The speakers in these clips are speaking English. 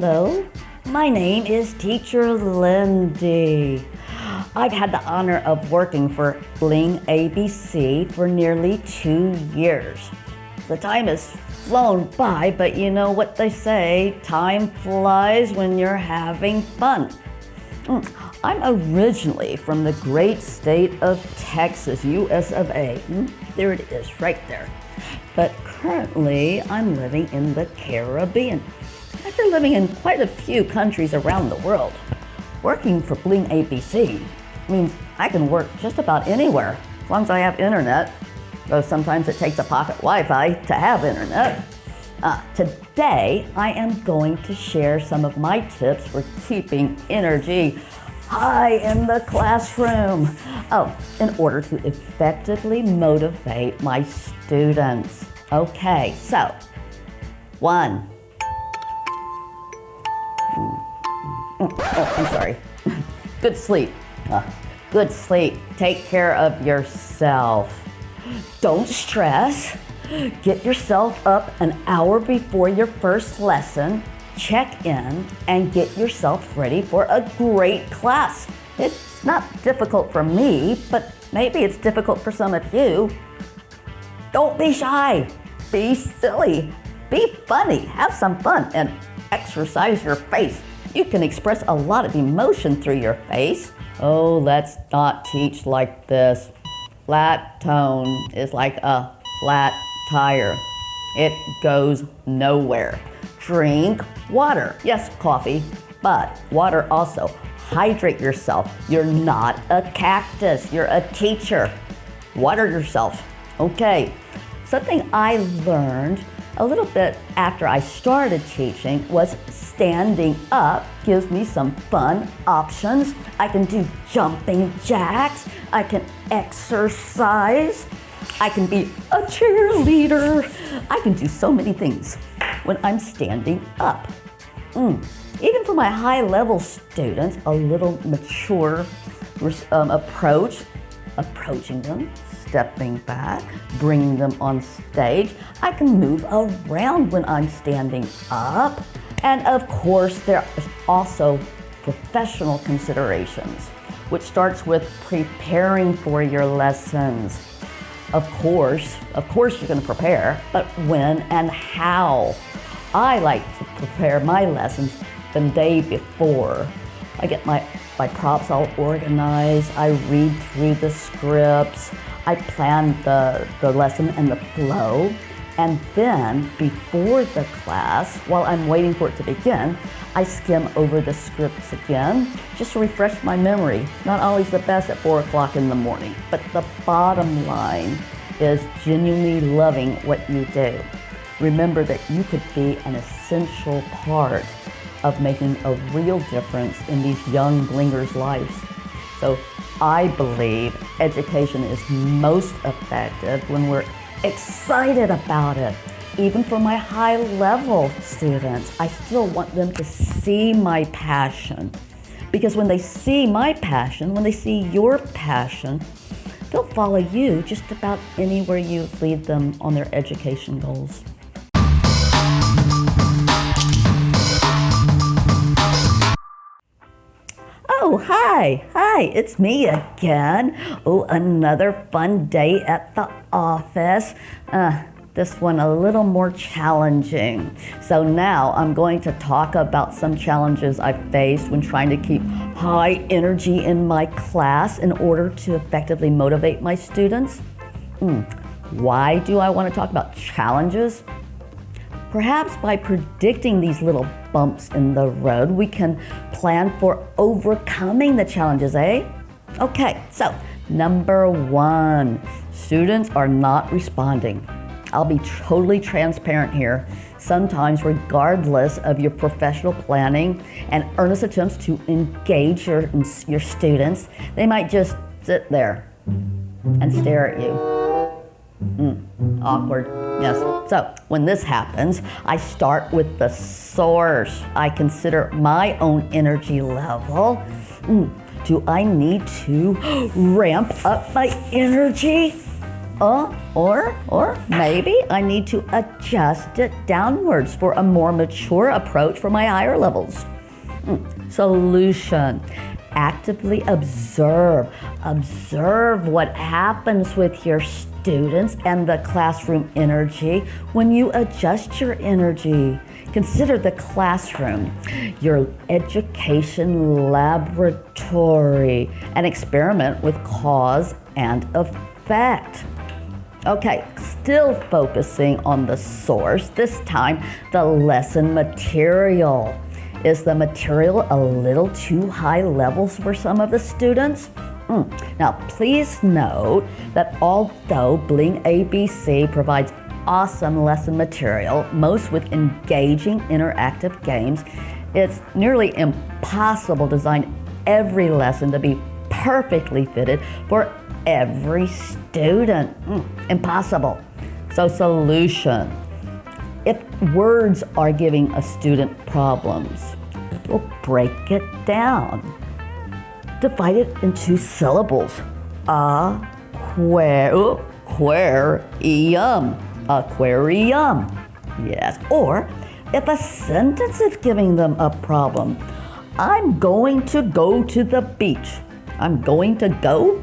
Hello, my name is Teacher Lindi. I've had the honor of working for BlingABC for nearly 2 years. The time has flown by, but you know what they say, time flies when you're having fun. I'm originally from the great state of Texas, US of A. There it is, right there. But currently, I'm living in the Caribbean. After living in quite a few countries around the world, working for BlingABC means I can work just about anywhere, as long as I have internet, though sometimes it takes a pocket Wi-Fi to have internet. Today, I am going to share some of my tips for keeping energy high in the classroom. In order to effectively motivate my students. Okay, so, 1. I'm sorry. Good sleep. Good sleep. Take care of yourself. Don't stress. Get yourself up an hour before your first lesson. Check in and get yourself ready for a great class. It's not difficult for me, but maybe it's difficult for some of you. Don't be shy. Be silly. Be funny. Have some fun and exercise your face. You can express a lot of emotion through your face. Oh, let's not teach like this. Flat tone is like a flat tire. It goes nowhere. Drink water. Yes, coffee, but water also. Hydrate yourself. You're not a cactus. You're a teacher. Water yourself. Okay. Something I learned a little bit after I started teaching was standing up gives me some fun options. I can do jumping jacks. I can exercise. I can be a cheerleader. I can do so many things when I'm standing up. Even for my high-level students, a little mature approaching them, stepping back, bringing them on stage. I can move around when I'm standing up. And of course, there is also professional considerations, which starts with preparing for your lessons. Of course you're going to prepare, but when and how? I like to prepare my lessons the day before. I get my props all organized, I read through the scripts, I plan the lesson and the flow, and then before the class, while I'm waiting for it to begin, I skim over the scripts again, just to refresh my memory. Not always the best at 4 o'clock in the morning, but the bottom line is genuinely loving what you do. Remember that you could be an essential part of making a real difference in these young blingers' lives. So I believe education is most effective when we're excited about it. Even for my high-level students, I still want them to see my passion. Because when they see my passion, when they see your passion, they'll follow you just about anywhere you lead them on their education goals. Oh, hi, it's me again. Oh, another fun day at the office. This one a little more challenging. So now I'm going to talk about some challenges I've faced when trying to keep high energy in my class in order to effectively motivate my students. Why do I want to talk about challenges? Perhaps by predicting these little bumps in the road, we can plan for overcoming the challenges, eh? Okay, so number 1, students are not responding. I'll be totally transparent here. Sometimes, regardless of your professional planning and earnest attempts to engage your students, they might just sit there and stare at you. Awkward, yes. So when this happens, I start with the source. I consider my own energy level. Do I need to ramp up my energy? Or maybe I need to adjust it downwards for a more mature approach for my higher levels. Solution. Actively observe. Observe what happens with your students and the classroom energy when you adjust your energy. Consider the classroom, your education laboratory, and experiment with cause and effect. Okay, still focusing on the source, this time the lesson material. Is the material a little too high levels for some of the students? Now, please note that although BlingABC provides awesome lesson material, most with engaging interactive games, it's nearly impossible to design every lesson to be perfectly fitted for every student. Impossible. So solution. If words are giving a student problems, we'll break it down. Divide it into syllables. Aquarium. Aquarium. Yes. Or if a sentence is giving them a problem, I'm going to go to the beach. I'm going to go?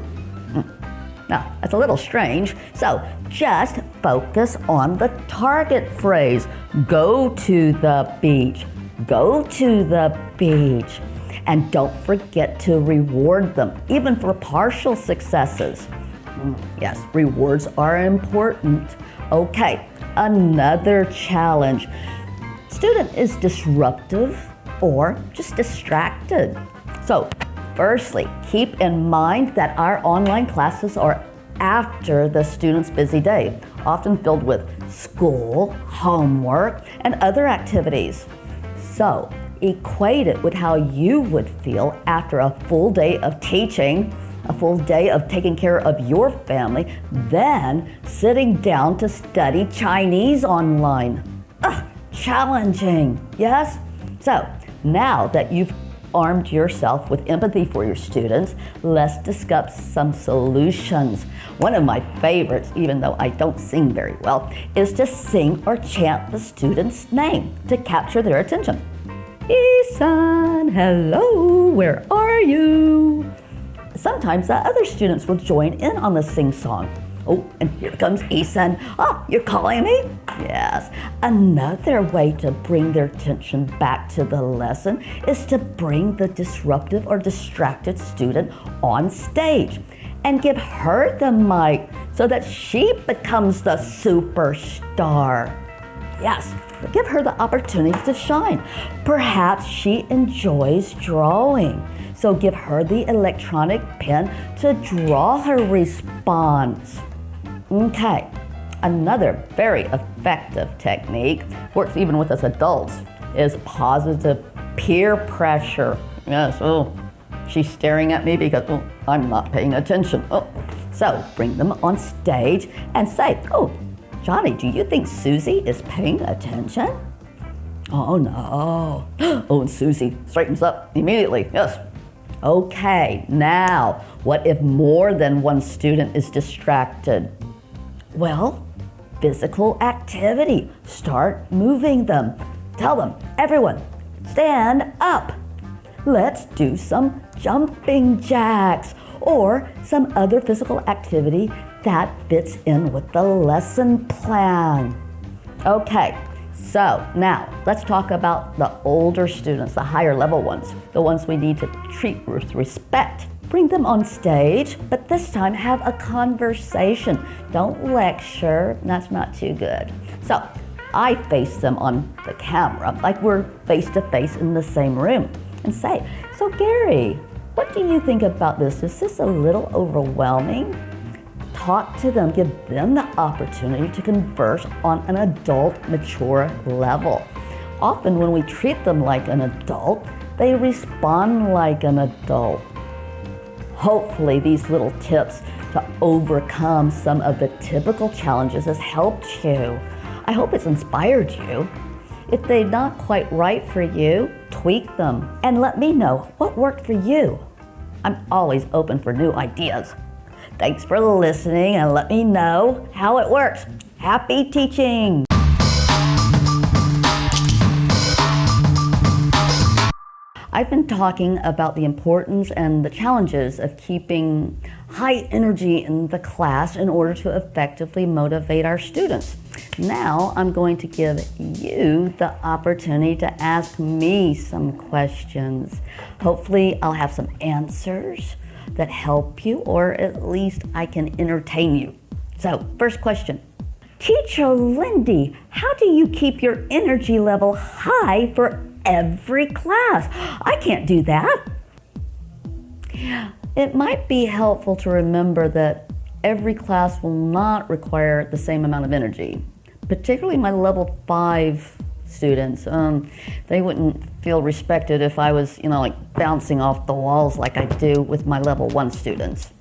Now, that's a little strange, so just focus on the target phrase. Go to the beach. Go to the beach. And don't forget to reward them, even for partial successes. Yes, rewards are important. Okay, another challenge. Student is disruptive or just distracted. So, firstly, keep in mind that our online classes are after the student's busy day, often filled with school, homework, and other activities. So, equate it with how you would feel after a full day of teaching, a full day of taking care of your family, then sitting down to study Chinese online. Challenging, yes? So, now that you've armed yourself with empathy for your students, let's discuss some solutions. One of my favorites, even though I don't sing very well, is to sing or chant the student's name to capture their attention. Isan, hello, where are you? Sometimes the other students will join in on the sing-song. Oh, and here comes Isan. Oh, you're calling me? Yes. Another way to bring their attention back to the lesson is to bring the disruptive or distracted student on stage and give her the mic so that she becomes the superstar. Yes, give her the opportunity to shine. Perhaps she enjoys drawing, so give her the electronic pen to draw her response. Okay, another very effective technique, works even with us adults, is positive peer pressure. Yes, oh, she's staring at me because I'm not paying attention. So bring them on stage and say, Johnny, do you think Susie is paying attention? Oh no. Oh, and Susie straightens up immediately, yes. Okay, now, what if more than one student is distracted? Well, physical activity. Start moving them. Tell them, everyone, stand up. Let's do some jumping jacks or some other physical activity that fits in with the lesson plan. Okay, so now let's talk about the older students, the higher level ones, the ones we need to treat with respect. Bring them on stage, but this time have a conversation. Don't lecture, that's not too good. So I face them on the camera, like we're face to face in the same room, and say, so Gary, what do you think about this? Is this a little overwhelming? Talk to them, give them the opportunity to converse on an adult, mature level. Often when we treat them like an adult, they respond like an adult. Hopefully these little tips to overcome some of the typical challenges has helped you. I hope it's inspired you. If they're not quite right for you, tweak them and let me know what worked for you. I'm always open for new ideas. Thanks for listening and let me know how it works. Happy teaching! I've been talking about the importance and the challenges of keeping high energy in the class in order to effectively motivate our students. Now I'm going to give you the opportunity to ask me some questions. Hopefully I'll have some answers that help you, or at least I can entertain you. So, first question. Teacher Lindi, how do you keep your energy level high for every class? I can't do that. It might be helpful to remember that every class will not require the same amount of energy. Particularly my level 5 students. They wouldn't feel respected if I was, like bouncing off the walls like I do with my level 1 students.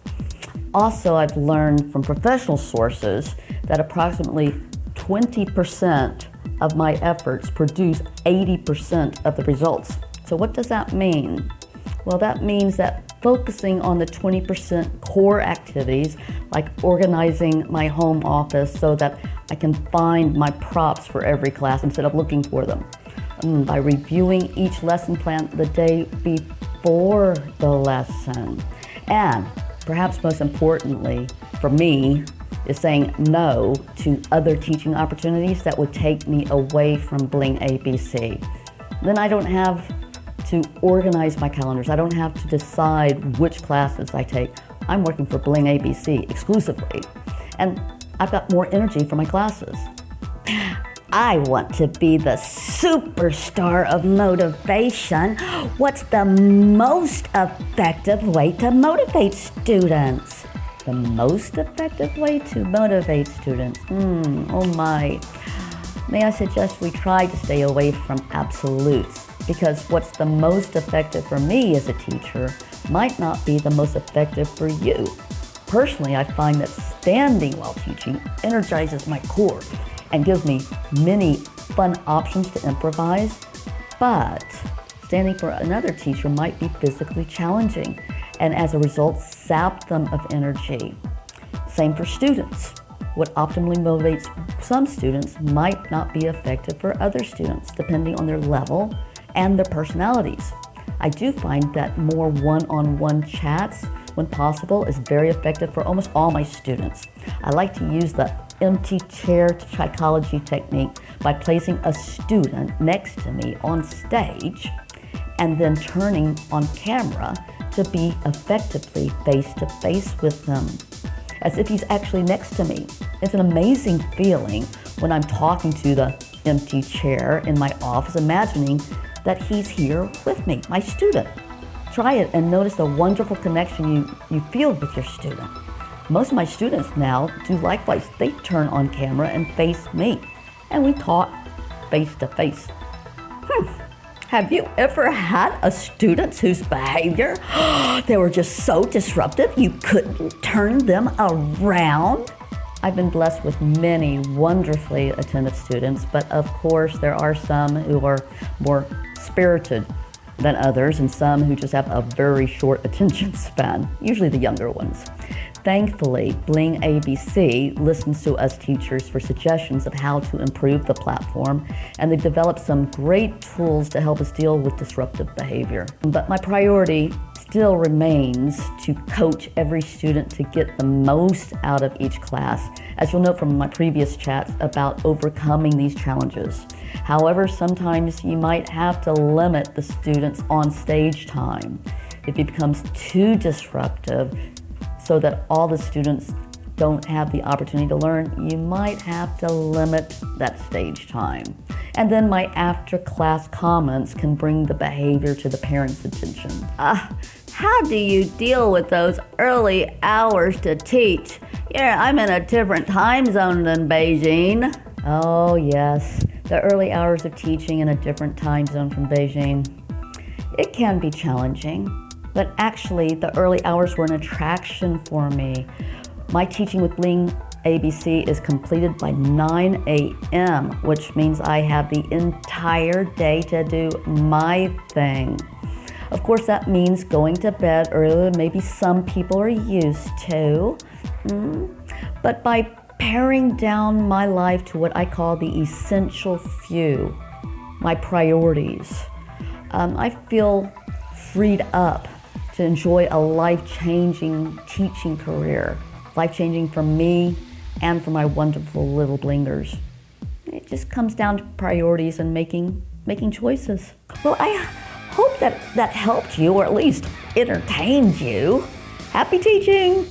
Also, I've learned from professional sources that approximately 20% of my efforts produce 80% of the results. So what does that mean? Well, that means that focusing on the 20% core activities, like organizing my home office so that I can find my props for every class instead of looking for them. By reviewing each lesson plan the day before the lesson. And perhaps most importantly for me is saying no to other teaching opportunities that would take me away from BlingABC. Then I don't have to organize my calendars. I don't have to decide which classes I take. I'm working for BlingABC exclusively, and I've got more energy for my classes. I want to be the superstar of motivation. What's the most effective way to motivate students? The most effective way to motivate students? Oh my. May I suggest we try to stay away from absolutes, because what's the most effective for me as a teacher might not be the most effective for you. Personally, I find that standing while teaching energizes my core and gives me many fun options to improvise, but standing for another teacher might be physically challenging and as a result sap them of energy. Same for students. What optimally motivates some students might not be effective for other students, depending on their level and their personalities. I do find that more one-on-one chats, when possible, is very effective for almost all my students. I like to use the empty chair psychology technique by placing a student next to me on stage and then turning on camera to be effectively face-to-face with them, as if he's actually next to me. It's an amazing feeling when I'm talking to the empty chair in my office, imagining that he's here with me, my student. Try it and notice the wonderful connection you feel with your student. Most of my students now do likewise. They turn on camera and face me, and we talk face to face. Have you ever had a student whose behavior, they were just so disruptive you couldn't turn them around? I've been blessed with many wonderfully attentive students, but of course there are some who are more spirited than others and some who just have a very short attention span, usually the younger ones. Thankfully, BlingABC listens to us teachers for suggestions of how to improve the platform, and they've developed some great tools to help us deal with disruptive behavior. But my priority still remains to coach every student to get the most out of each class, as you'll note from my previous chats about overcoming these challenges. However, sometimes you might have to limit the students' on-stage time if it becomes too disruptive, so that all the students don't have the opportunity to learn. You might have to limit that stage time. And then my after-class comments can bring the behavior to the parents' attention. How do you deal with those early hours to teach? Yeah, I'm in a different time zone than Beijing. Oh yes, the early hours of teaching in a different time zone from Beijing. It can be challenging. But actually, the early hours were an attraction for me. My teaching with BlingABC is completed by 9 a.m., which means I have the entire day to do my thing. Of course, that means going to bed earlier than maybe some people are used to. But by paring down my life to what I call the essential few, my priorities, I feel freed up to enjoy a life-changing teaching career, life-changing for me and for my wonderful little blingers. It just comes down to priorities and making choices. Well, I hope that helped you, or at least entertained you. Happy teaching!